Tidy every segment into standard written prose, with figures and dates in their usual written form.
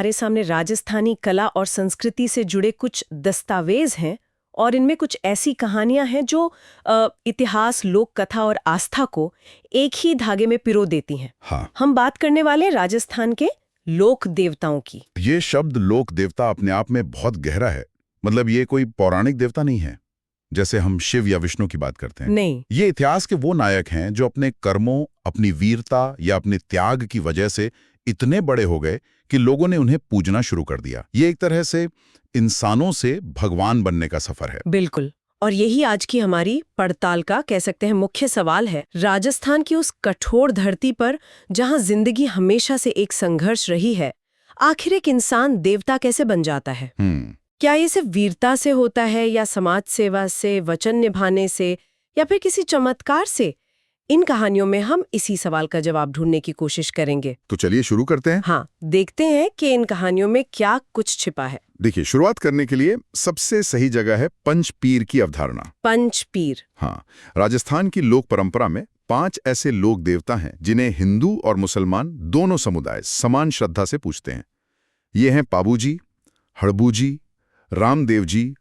हमारे सामने राजस्थानी कला और संस्कृति से जुड़े कुछ दस्तावेज हैं और इनमें कुछ ऐसी कहानियां हैं जो इतिहास, लोक कथा और आस्था को एक ही धागे में पिरो देती हैं। हाँ, हम बात करने वाले राजस्थान के लोक देवताओं की। ये शब्द लोक देवता अपने आप में बहुत गहरा है। मतलब ये कोई पौराणिक देवता नहीं है जैसे हम शिव या विष्णु की बात करते हैं। नहीं, ये इतिहास के वो नायक हैं जो अपने कर्मों, अपनी वीरता या अपने त्याग की वजह से इतने बड़े हो गए कि लोगों ने उन्हें पूजना शुरू कर दिया। ये एक तरह से इंसानों से भगवान बनने का सफर है। बिल्कुल। और यही आज की हमारी पड़ताल का कह सकते हैं मुख्य सवाल है। राजस्थान की उस कठोर धरती पर जहां जिंदगी हमेशा से एक संघर्ष रही है, आखिर एक इंसान देवता कैसे बन जाता है? क्या ये सिर्फ वीरता से होता है या समाज सेवा से, वचन निभाने से, या फिर किसी चमत्कार से? इन कहानियों में हम इसी सवाल का जवाब ढूंढने की कोशिश करेंगे। तो चलिए शुरू करते हैं। हाँ, देखते हैं कि इन कहानियों में क्या कुछ छिपा है। देखिए, शुरुआत करने के लिए सबसे सही जगह है पंचपीर की अवधारणा। पंचपीर। हाँ, राजस्थान की लोक परंपरा में 5 ऐसे लोक देवता हैं जिन्हें हिंदू और मुसलमान दोनों समुदाय समान श्रद्धा से पूजते हैं। ये हैं पाबूजी, हड़बूजी, रामदेव जी,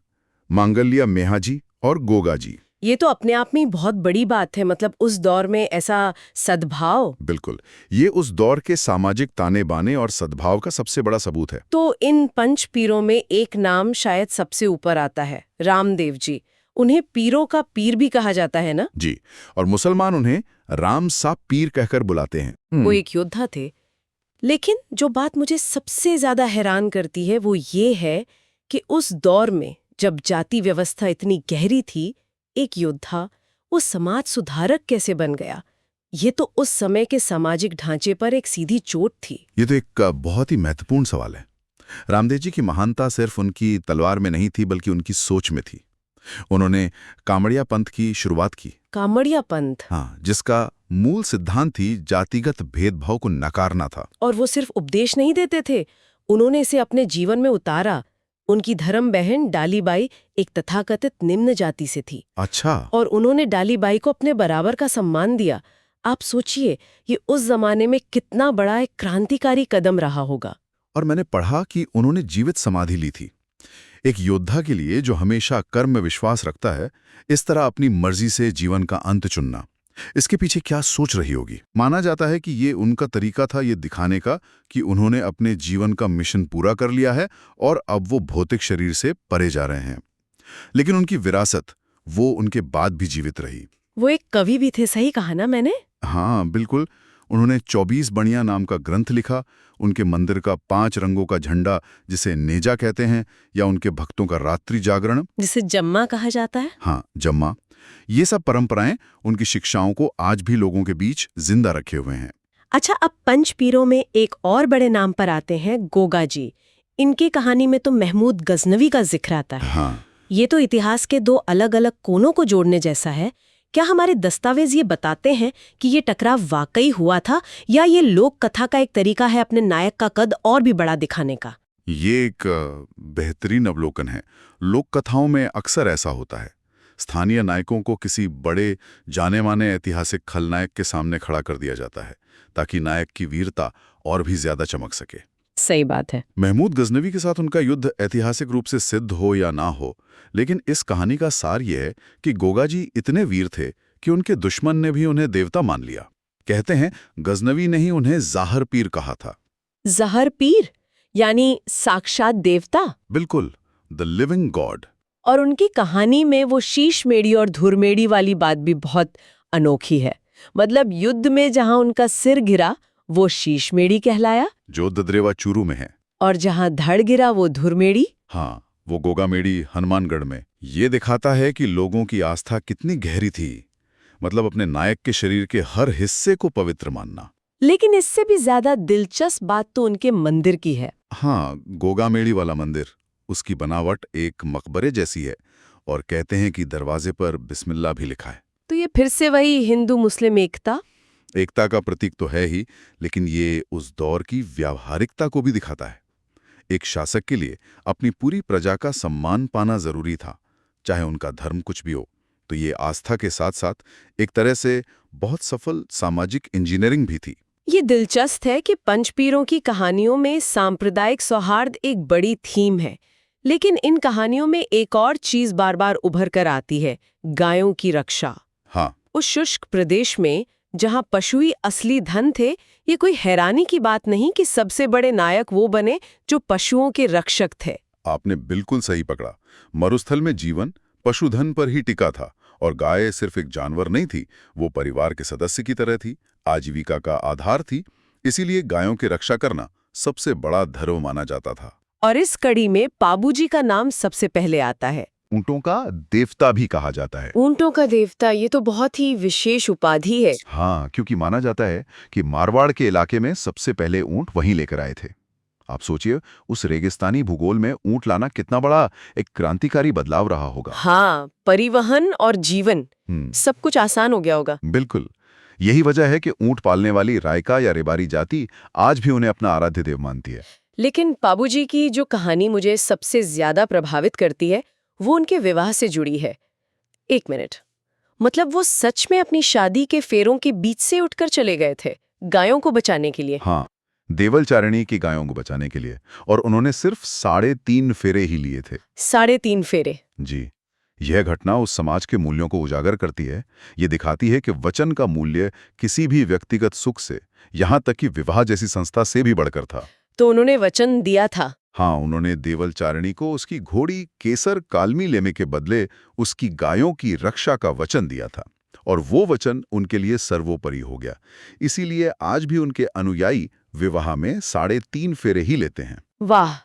मांगल्य मेहाजी और गोगा जी। ये तो अपने आप में बहुत बड़ी बात है। मतलब उस दौर में ऐसा सद्भाव। बिल्कुल, ये उस दौर के सामाजिक ताने बाने और सद्भाव का सबसे बड़ा सबूत है। तो इन पंच पीरों में एक नाम शायद सबसे ऊपर आता है, रामदेव जी। उन्हें पीरों का पीर भी कहा जाता है ना? जी, और मुसलमान उन्हें राम सा पीर कहकर बुलाते हैं। वो एक योद्धा थे। लेकिन जो बात मुझे सबसे ज्यादा हैरान करती है वो ये है कि उस दौर में जब जाति व्यवस्था इतनी गहरी थी, एक योद्धा वो समाज सुधारक कैसे बन गया? ये तो उस समय के सामाजिक ढांचे पर एक सीधी चोट थी। ये तो एक बहुत ही महत्वपूर्ण सवाल है। रामदेव जी की महानता सिर्फ उनकी तलवार में नहीं थी बल्कि उनकी सोच में थी। उन्होंने कामड़िया पंथ की शुरुआत की। कामड़िया पंथ? हाँ, जिसका मूल सिद्धांत थी जातिगत भेदभाव को नकारना था। और वो सिर्फ उपदेश नहीं देते थे, उन्होंने इसे अपने जीवन में उतारा। उनकी धर्म बहन डालीबाई एक तथाकथित निम्न जाति से थी। अच्छा। और उन्होंने डालीबाई को अपने बराबर का सम्मान दिया। आप सोचिए, ये उस जमाने में कितना बड़ा एक क्रांतिकारी कदम रहा होगा। और मैंने पढ़ा कि उन्होंने जीवित समाधि ली थी। एक योद्धा के लिए जो हमेशा कर्म में विश्वास रखता है, इस तरह अपनी मर्जी से जीवन का अंत चुनना, इसके पीछे क्या सोच रही होगी? माना जाता है कि ये उनका तरीका था ये दिखाने का कि उन्होंने अपने जीवन का मिशन पूरा कर लिया है और अब वो भौतिक शरीर से परे जा रहे हैं। लेकिन उनकी विरासत वो उनके बाद भी जीवित रही। वो एक कवि भी थे, सही कहा ना मैंने? हाँ बिल्कुल। उन्होंने 24 बणिया नाम का ग्रंथ लिखा। उनके मंदिर का 5 रंगों का झंडा, जिसे नेजा कहते हैं, या उनके भक्तों का रात्रि जागरण, जिसे जम्मा कहा जाता है। हाँ, जम्मा, ये सब परंपराएं उनकी शिक्षाओं को आज भी लोगों के बीच जिंदा रखे हुए हैं। अच्छा, अब पंच पीरों में एक और बड़े नाम पर आते हैं, गोगा जी। इनकी कहानी में तो महमूद गजनवी का जिक्र आता है। हाँ। ये तो इतिहास के 2 अलग-अलग कोनों को जोड़ने जैसा है। क्या हमारे दस्तावेज ये बताते हैं कि ये टकराव वाकई हुआ था, या ये लोक कथा का एक तरीका है अपने नायक का कद और भी बड़ा दिखाने का? ये एक बेहतरीन अवलोकन है। लोक कथाओं में अक्सर ऐसा होता है। स्थानीय नायकों को किसी बड़े जाने माने ऐतिहासिक खलनायक के सामने खड़ा कर दिया जाता है ताकि नायक की वीरता और भी ज्यादा चमक सके। सही बात है। महमूद गजनवी के साथ उनका युद्ध ऐतिहासिक रूप से सिद्ध हो या ना हो, लेकिन इस कहानी का सार यह है कि गोगा जी इतने वीर थे कि उनके दुश्मन ने भी उन्हें देवता मान लिया। कहते हैं गजनवी ने ही उन्हें ज़ाहर पीर कहा था। ज़ाहर पीर यानी साक्षात देवता? बिल्कुल, द लिविंग गॉड। और उनकी कहानी में वो शीशमेड़ी और धुरमेड़ी वाली बात भी बहुत अनोखी है। मतलब युद्ध में जहां उनका सिर गिरा वो शीशमेड़ी कहलाया, जो ददरेवा चूरू में है, और जहां धड़ गिरा वो धुरमेड़ी। हाँ, वो गोगामेड़ी हनुमानगढ़ में। ये दिखाता है कि लोगों की आस्था कितनी गहरी थी। मतलब अपने नायक के शरीर के हर हिस्से को पवित्र मानना। लेकिन इससे भी ज्यादा दिलचस्प बात तो उनके मंदिर की है। हाँ, गोगामेड़ी वाला मंदिर, उसकी बनावट एक मकबरे जैसी है और कहते हैं कि दरवाजे पर बिस्मिल्लाह भी लिखा है। तो ये फिर से वही हिंदू मुस्लिम एकता का प्रतीक तो है ही, लेकिन ये उस दौर की व्यावहारिकता को भी दिखाता है। एक शासक के लिए अपनी पूरी प्रजा का सम्मान पाना जरूरी था, चाहे उनका धर्म कुछ भी हो। तो ये आस्था के साथ साथ एक तरह से बहुत सफल सामाजिक इंजीनियरिंग भी थी। ये दिलचस्प है कि पंचपीरों की कहानियों में सांप्रदायिक सौहार्द एक बड़ी थीम है, लेकिन इन कहानियों में एक और चीज बार बार उभर कर आती है, गायों की रक्षा। हाँ, उस शुष्क प्रदेश में जहां पशु ही असली धन थे, ये कोई हैरानी की बात नहीं कि सबसे बड़े नायक वो बने जो पशुओं के रक्षक थे। आपने बिल्कुल सही पकड़ा। मरुस्थल में जीवन पशुधन पर ही टिका था और गाय सिर्फ एक जानवर नहीं थी, वो परिवार के सदस्य की तरह थी, आजीविका का आधार थी। इसीलिए गायों की रक्षा करना सबसे बड़ा धर्म माना जाता था। और इस कड़ी में पाबूजी का नाम सबसे पहले आता है। ऊंटों का देवता भी कहा जाता है। ऊंटों का देवता, ये तो बहुत ही विशेष उपाधि है। हाँ, क्योंकि माना जाता है कि मारवाड़ के इलाके में सबसे पहले ऊंट वहीं लेकर आए थे। आप सोचिए, उस रेगिस्तानी भूगोल में ऊंट लाना कितना बड़ा एक क्रांतिकारी बदलाव रहा होगा। हाँ, परिवहन और जीवन हम्म, सब कुछ आसान हो गया होगा। बिल्कुल। यही वजह है कि ऊंट पालने वाली रायका या रेबारी जाति आज भी उन्हें अपना आराध्य देव मानती है। लेकिन पाबूजी की जो कहानी मुझे सबसे ज्यादा प्रभावित करती है, वो उनके विवाह से जुड़ी है। एक मिनट, मतलब वो सच में अपनी शादी के फेरों के बीच से उठकर चले गए थे, गायों को बचाने के लिए? हाँ, देवलचारिणी की गायों को बचाने के लिए, और उन्होंने सिर्फ 3.5 फेरे ही लिए थे। 3.5 फेरे? जी, यह घटना उस समाज के मूल्यों को उजागर करती है। ये दिखाती है कि वचन का मूल्य किसी भी व्यक्तिगत सुख से, यहाँ तक कि विवाह जैसी संस्था से भी बढ़कर था। तो उन्होंने वचन दिया था? हाँ, उन्होंने देवलचारिणी को उसकी घोड़ी केसर कालमी लेने के बदले उसकी गायों की रक्षा का वचन दिया था, और वो वचन उनके लिए सर्वोपरि हो गया। इसीलिए आज भी उनके अनुयायी विवाह में 3.5 फेरे ही लेते हैं। वाह,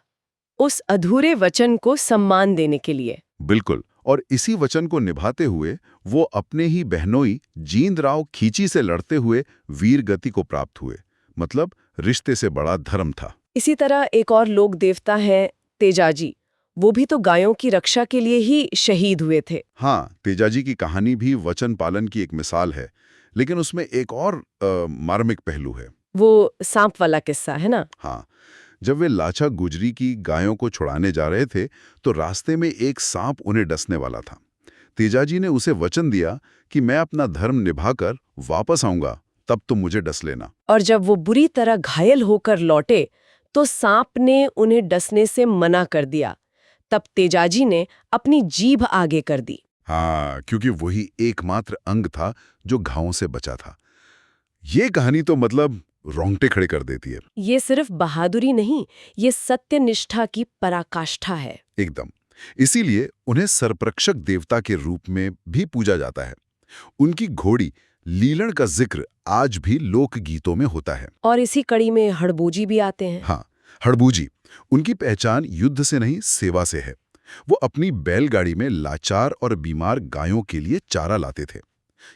उस अधूरे वचन को सम्मान देने के लिए। बिल्कुल, और इसी वचन को निभाते हुए वो अपने ही बहनोई जींद राव खींची से लड़ते हुए वीर गति को प्राप्त हुए। मतलब रिश्ते से बड़ा धर्म था। इसी तरह एक और लोक देवता है तेजाजी, वो भी तो गायों की रक्षा के लिए ही शहीद हुए थे। हाँ, तेजाजी की कहानी भी वचन पालन की एक मिसाल है, लेकिन उसमें एक और मार्मिक पहलू है। वो सांप वाला किस्सा है ना? हाँ, जब वे लाचा गुजरी की गायों को छुड़ाने जा रहे थे तो रास्ते में एक सांप उन्हें डसने वाला था। तेजाजी ने उसे वचन दिया कि मैं अपना धर्म निभाकर वापस आऊंगा, तब तुम मुझे डस लेना। और जब वो बुरी तरह घायल होकर लौटे तो सांप ने उन्हें डसने से मना कर दिया। तब तेजाजी ने अपनी जीभ आगे कर दी। हाँ, क्योंकि वही एकमात्र अंग था जो घावों से बचा था। ये कहानी तो मतलब रोंगटे खड़े कर देती है। ये सिर्फ बहादुरी नहीं, ये सत्यनिष्ठा की पराकाष्ठा है। एकदम। इसीलिए उन्हें सरप्रक्षक देवता के रूप में भी पूजा जाता है। उनकी घोड़ी लीलण का जिक्र आज भी लोकगीतों में होता है। और इसी कड़ी में हड़बूजी भी आते हैं। हाँ, हड़बूजी। उनकी पहचान युद्ध से नहीं, सेवा से है। वो अपनी बैलगाड़ी में लाचार और बीमार गायों के लिए चारा लाते थे।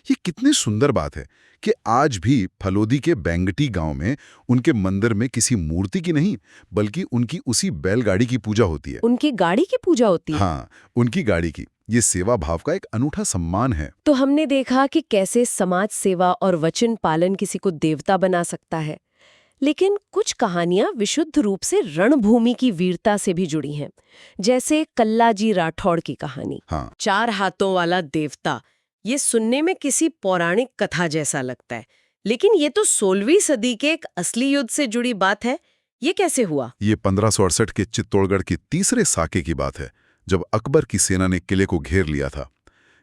ये कितनी सुंदर बात है कि आज भी फलोदी के बेंगटी गांव में उनके मंदिर में किसी मूर्ति की नहीं, बल्कि उनकी उसी बैलगाड़ी की पूजा होती है। उनकी गाड़ी की पूजा होती है? हाँ, उनकी गाड़ी की। ये सेवा भाव का एक अनूठा सम्मान है। तो हमने देखा कि कैसे समाज सेवा और वचन पालन किसी को देवता बना सकता है। लेकिन कुछ कहानियां विशुद्ध रूप से रणभूमि की वीरता से भी जुड़ी हैं, जैसे कल्लाजी राठौड़ की कहानी। हाँ, 4 हाथों वाला देवता, ये सुनने में किसी पौराणिक कथा जैसा लगता है, लेकिन ये तो 16वीं सदी के एक असली युद्ध से जुड़ी बात है। ये कैसे हुआ? ये 1568 के चित्तौड़गढ़ की तीसरे साके की बात है, जब अकबर की सेना ने किले को घेर लिया था।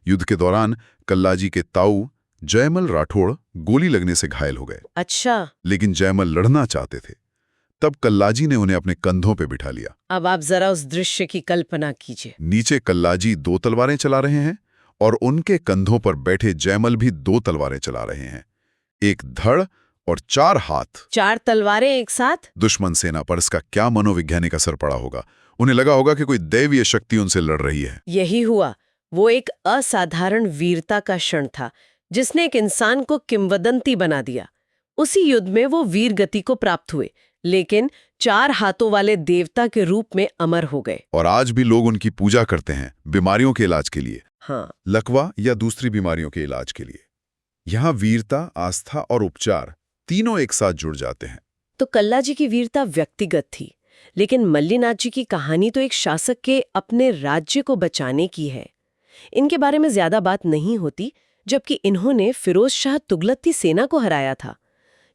युद्ध के दौरान कल्लाजी के ताऊ जयमल राठौड़ गोली लगने से घायल हो गए। अच्छा, लेकिन जयमल लड़ना चाहते थे। तब कल्लाजी ने उन्हें अपने कंधों पे बिठा लिया। अब आप जरा उस दृश्य की कल्पना कीजिए। नीचे कल्लाजी 2 तलवारें चला रहे हैं और उनके कंधों पर बैठे जयमल भी 2 तलवारें चला रहे हैं। एक धड़ और 4 हाथ। 4 तलवारें एक साथ? दुश्मन सेना पर इसका क्या मनोवैज्ञानिक असर पड़ा होगा। उन्हें लगा होगा कि कोई दैवीय शक्ति उनसे लड़ रही है। यही हुआ। वो एक असाधारण वीरता का क्षण था, जिसने एक इंसान को किंवदंती बना दिया। उसी युद्ध में वो वीर गति को प्राप्त हुए, लेकिन 4 हाथों वाले देवता के रूप में अमर हो गए। और आज भी लोग उनकी पूजा करते हैं, बीमारियों के इलाज के लिए। हाँ, लकवा या दूसरी बीमारियों के इलाज के लिए। यहाँ वीरता, आस्था और उपचार तीनों एक साथ जुड़ जाते हैं। तो कल्लाजी की वीरता व्यक्तिगत थी, लेकिन मल्लीनाथ जी की कहानी तो एक शासक के अपने राज्य को बचाने की है। इनके बारे में ज्यादा बात नहीं होती, जबकि इन्होंने फिरोज शाह तुगलक की सेना को हराया था।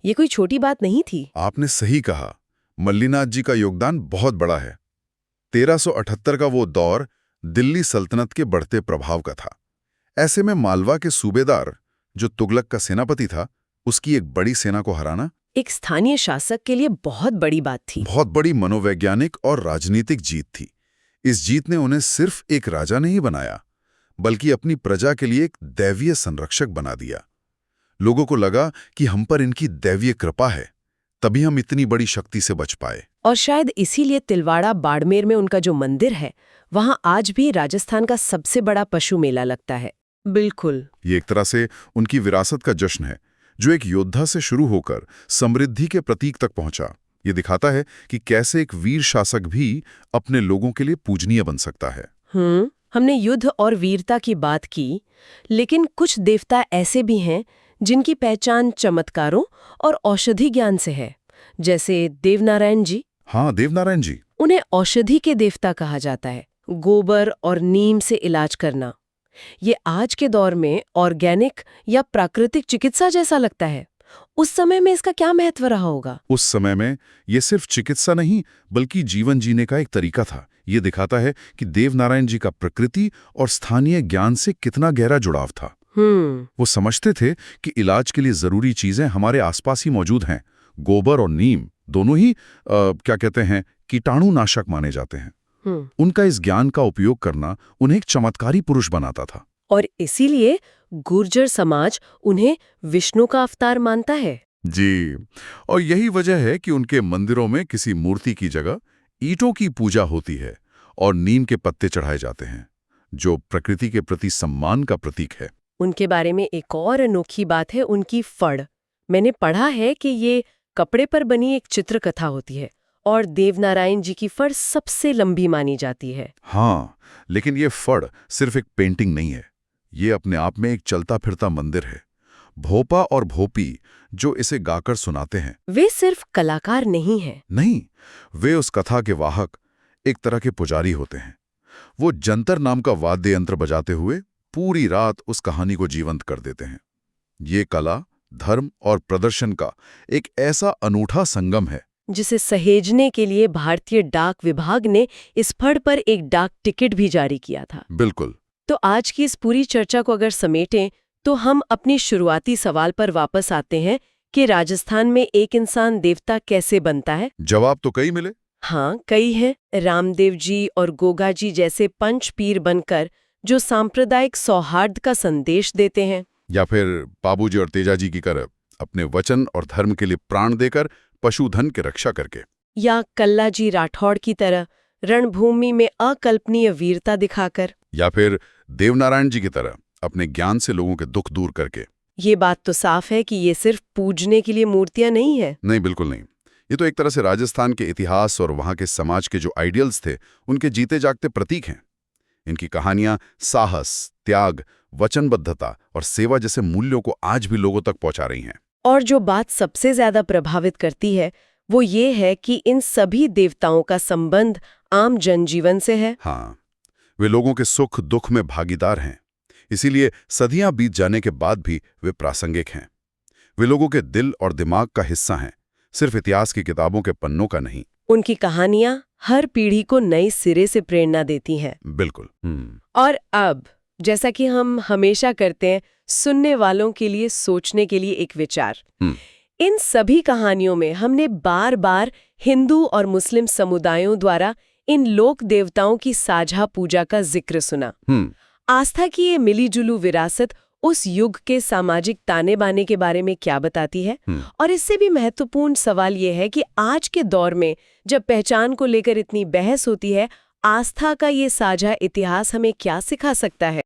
ये कोई छोटी बात नहीं थी। आपने सही कहा, मल्लीनाथ जी का योगदान बहुत बड़ा है। 1378 का वो दौर दिल्ली सल्तनत के बढ़ते प्रभाव का था। ऐसे में मालवा के सूबेदार, जो तुगलक का सेनापति था, उसकी एक बड़ी सेना को हराना एक स्थानीय शासक के लिए बहुत बड़ी बात थी। बहुत बड़ी मनोवैज्ञानिक और राजनीतिक जीत थी। इस जीत ने उन्हें सिर्फ एक राजा नहीं बनाया, बल्कि अपनी प्रजा के लिए एक दैवीय संरक्षक बना दिया। लोगों को लगा कि हम पर इनकी दैवीय कृपा है, तभी हम इतनी बड़ी शक्ति से बच पाए। और शायद इसीलिए तिलवाड़ा बाड़मेर में उनका जो मंदिर है, वहां आज भी राजस्थान का सबसे बड़ा पशु मेला लगता है। बिल्कुल, ये एक तरह से उनकी विरासत का जश्न है, जो एक योद्धा से शुरू होकर समृद्धि के प्रतीक तक पहुंचा। ये दिखाता है कि कैसे एक वीर शासक भी अपने लोगों के लिए पूजनीय बन सकता है। हमने युद्ध और वीरता की बात की, लेकिन कुछ देवता ऐसे भी हैं जिनकी पहचान चमत्कारों और औषधि ज्ञान से है, जैसे देवनारायण जी। हाँ, देवनारायण जी। उन्हें औषधि के देवता कहा जाता है। गोबर और नीम से इलाज करना, ये आज के दौर में ऑर्गेनिक या प्राकृतिक चिकित्सा जैसा लगता है। उस समय में इसका क्या महत्व रहा होगा? उस समय में ये सिर्फ चिकित्सा नहीं, बल्कि जीवन जीने का एक तरीका था। ये दिखाता है कि देवनारायण जी का प्रकृति और स्थानीय ज्ञान से कितना गहरा जुड़ाव था। वो समझते थे कि इलाज के लिए जरूरी चीजें हमारे आसपास ही मौजूद हैं। गोबर और नीम दोनों ही क्या कहते हैं, कीटाणुनाशक माने जाते हैं। उनका इस ज्ञान का उपयोग करना उन्हें एक चमत्कारी पुरुष बनाता था। और इसीलिए गुर्जर समाज उन्हें विष्णु का अवतार मानता है। जी, और यही वजह है कि उनके मंदिरों में किसी मूर्ति की जगह ईंटों की पूजा होती है और नीम के पत्ते चढ़ाए जाते हैं, जो प्रकृति के प्रति सम्मान का प्रतीक है। उनके बारे में एक और अनोखी बात है उनकी फड़। मैंने पढ़ा है कि ये कपड़े पर बनी एक चित्रकथा होती है और देवनारायण जी की फड़ सबसे लंबी मानी जाती है। हाँ, लेकिन ये फड़ सिर्फ एक पेंटिंग नहीं है, ये अपने आप में एक चलता फिरता मंदिर है। भोपा और भोपी जो इसे गाकर सुनाते हैं, वे सिर्फ कलाकार नहीं हैं। नहीं, वे उस कथा के वाहक, एक तरह के पुजारी होते हैं। वो जंतर नाम का वाद्य यंत्र बजाते हुए पूरी रात उस कहानी को जीवंत कर देते हैं। ये कला, धर्म और प्रदर्शन का एक ऐसा अनूठा संगम है जिसे सहेजने के लिए भारतीय डाक विभाग ने इस फड़ पर एक डाक टिकट भी जारी किया था। बिल्कुल। तो आज की इस पूरी चर्चा को अगर समेटें तो हम अपनी शुरुआती सवाल पर वापस आते हैं कि राजस्थान में एक इंसान देवता कैसे बनता है। जवाब तो कई मिले। हाँ, कई हैं। रामदेव जी और गोगा जी जैसे पंच पीर बनकर जो सांप्रदायिक सौहार्द का संदेश देते हैं, या फिर बाबूजी और तेजा जी की तरह अपने वचन और धर्म के लिए प्राण देकर पशुधन की रक्षा करके, या कल्ला जी राठौड़ की तरह रणभूमि में अकल्पनीय वीरता दिखाकर, या फिर देवनारायण जी की तरह अपने ज्ञान से लोगों के दुख दूर करके। ये बात तो साफ है कि ये सिर्फ पूजने के लिए मूर्तियां नहीं है। नहीं, बिल्कुल नहीं। ये तो एक तरह से राजस्थान के इतिहास और वहां के समाज के जो आइडियल्स थे, उनके जीते जागते प्रतीक हैं। इनकी कहानियां साहस, त्याग, वचनबद्धता और सेवा जैसे मूल्यों को आज भी लोगों तक पहुंचा रही हैं। और जो बात सबसे ज्यादा प्रभावित करती है वो ये है कि इन सभी देवताओं का संबंध आम जनजीवन से है। हाँ, वे लोगों के सुख दुख में भागीदार हैं, इसीलिए सदियां बीत जाने के बाद भी वे प्रासंगिक हैं। वे लोगों के दिल और दिमाग का हिस्सा हैं, सिर्फ इतिहास की किताबों के पन्नों का नहीं। उनकी कहानियां हर पीढ़ी को नए सिरे से प्रेरणा देती हैं। बिल्कुल। और अब, जैसा कि हम हमेशा करते हैं, सुनने वालों के लिए सोचने के लिए एक विचार। इन सभी कहानियों में हमने बार बार हिंदू और मुस्लिम समुदायों द्वारा इन लोक देवताओं की साझा पूजा का जिक्र सुना। आस्था की ये मिलीजुलू विरासत उस युग के सामाजिक ताने बाने के बारे में क्या बताती है? और इससे भी महत्वपूर्ण सवाल ये है कि आज के दौर में जब पहचान को लेकर इतनी बहस होती है, आस्था का ये साझा इतिहास हमें क्या सिखा सकता है?